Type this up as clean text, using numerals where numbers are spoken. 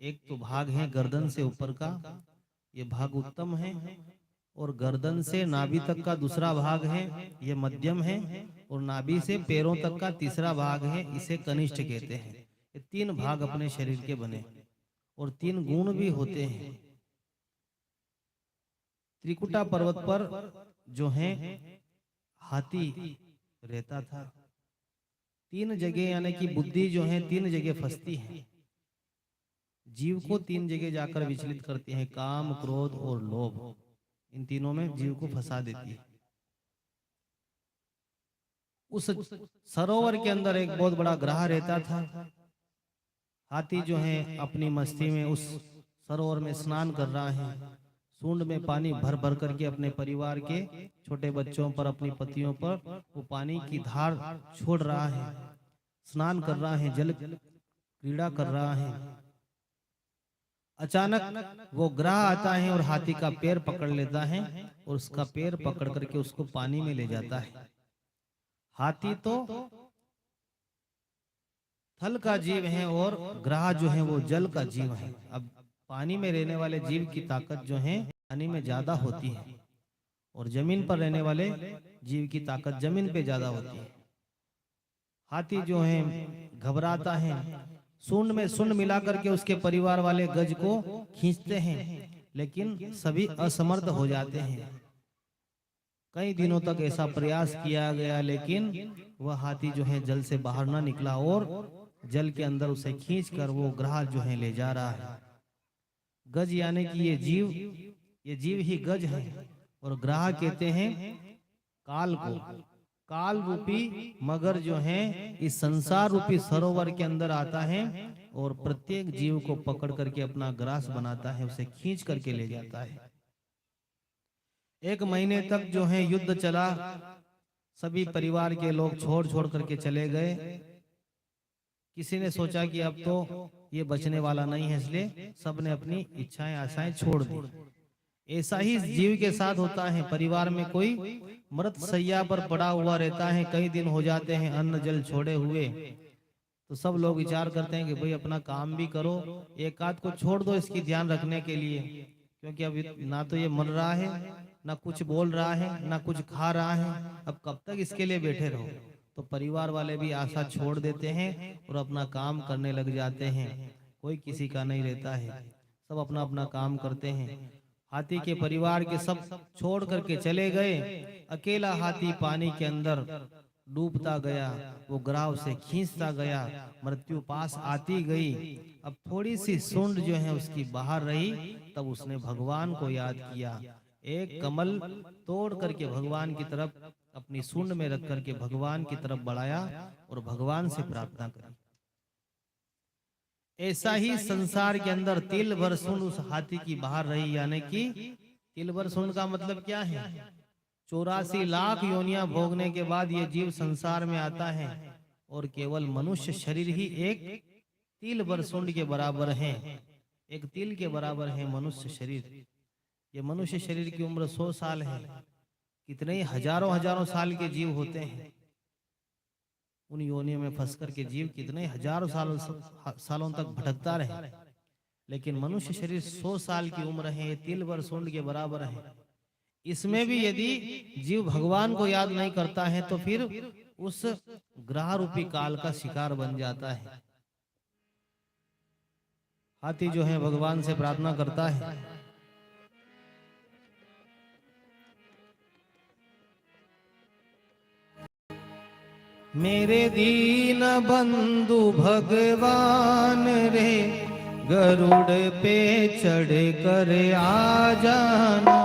एक तो भाग है गर्दन से ऊपर का, ये भाग उत्तम है, और गर्दन से नाभि तक का दूसरा भाग है, ये मध्यम है, और नाभि से पैरों तक का तीसरा भाग है, इसे कनिष्ठ कहते हैं। ये तीन भाग अपने शरीर के बने, और तीन गुण भी होते हैं। त्रिकुटा पर्वत पर जो है हाथी रहता था। तीन जगह यानी कि बुद्धि जो है तीन जगह फंसती है, जीव को तीन जगह जाकर विचलित करती है, काम, क्रोध और लोभ। इन तीनों में जीव को फंसा देती है। उस सरोवर के अंदर एक बहुत बड़ा ग्रह रहता था। हाथी जो है अपनी मस्ती में उस सरोवर में स्नान कर रहा है, सूंड में पानी भर भर करके अपने परिवार के छोटे बच्चों पर, अपनी पतियों पर वो पानी की धार छोड़ रहा है, स्नान कर रहा है, जल क्रीड़ा कर रहा है। अचानक वो ग्रह आता है और हाथी का पैर पकड़ लेता है, और उसका पैर पकड़ करके उसको पानी में ले जाता है। हाथी तो थल का जीव है और ग्रह जो है वो जल का जीव है। अब पानी में रहने वाले जीव की ताकत जो है पानी में ज्यादा होती है, और जमीन पर रहने वाले जीव की ताकत जमीन पे ज्यादा होती है। हाथी जो है घबराता है, सूंड में सूंड मिलाकर के उसके परिवार वाले गज को खींचते हैं, लेकिन सभी असमर्थ हो जाते हैं। कई दिनों तक ऐसा प्रयास किया गया, लेकिन वह हाथी जो है जल से बाहर ना निकला, और जल के अंदर उसे खींचकर वो ग्रह जो है ले जा रहा है। गज यानी कि ये जीव ही गज है, और ग्रह कहते हैं काल को। काल रूपी मगर जो है इस संसार रूपी सरोवर के अंदर आता है, और प्रत्येक जीव को पकड़ करके अपना ग्रास बनाता है, उसे खींच करके ले जाता है। 1 महीने तक जो है युद्ध चला, सभी परिवार के लोग छोड़ छोड़ करके चले गए। किसी ने सोचा कि अब तो ये बचने वाला नहीं है, इसलिए सबने अपनी इच्छाएं आशाएं छोड़ दी। ऐसा ही जीव के साथ होता है। परिवार में कोई मृत सैया पर पड़ा हुआ रहता है, कई दिन हो जाते हैं अन्न जल छोड़े हुए, तो सब लोग विचार करते हैं कि भाई अपना काम भी करो, एक आध को छोड़ दो इसकी ध्यान रखने के लिए, क्योंकि अब ना तो ये मर रहा है, ना कुछ बोल रहा है, ना कुछ खा रहा है, अब कब तक इसके लिए बैठे रहो। तो परिवार वाले भी आशा छोड़ देते हैं और अपना काम करने लग जाते हैं। कोई किसी का नहीं रहता है, सब अपना अपना काम करते हैं। हाथी के परिवार के सब छोड़ करके चले गए, अकेला हाथी पानी के अंदर डूबता गया, वो ग्राव से खींचता गया, मृत्यु पास आती गई। अब थोड़ी सी सूंड जो है उसकी बाहर रही, तब उसने भगवान को याद किया। एक कमल तोड़ करके भगवान की तरफ अपनी सूंड में रख करके भगवान की तरफ बढ़ाया और भगवान से प्रार्थना करी। ऐसा ही संसार के अंदर तिल भर सूंड उस हाथी की बाहर रही, यानी कि तिल भर सूंड का मतलब क्या है? 84 लाख योनियां भोगने के बाद ये जीव संसार में आता है, और केवल मनुष्य शरीर ही एक तिल भर सूंड के बराबर है। एक तिल के बराबर है मनुष्य शरीर। ये मनुष्य शरीर की उम्र 100 साल है। कितने हजारों हजारों साल के जीव होते हैं, उन योनियों में फंस कर के जीव कितने हजारों सालों तक भटकता रहे, लेकिन मनुष्य शरीर 100 साल की उम्र है, तिल भर सूंड के बराबर है। इसमें भी यदि जीव भगवान को याद नहीं करता है तो फिर उस ग्रह रूपी काल का शिकार बन जाता है। हाथी जो है भगवान से प्रार्थना करता है, मेरे दीन बंधु भगवान रे, गरुड़ पे चढ़ कर आ जाना।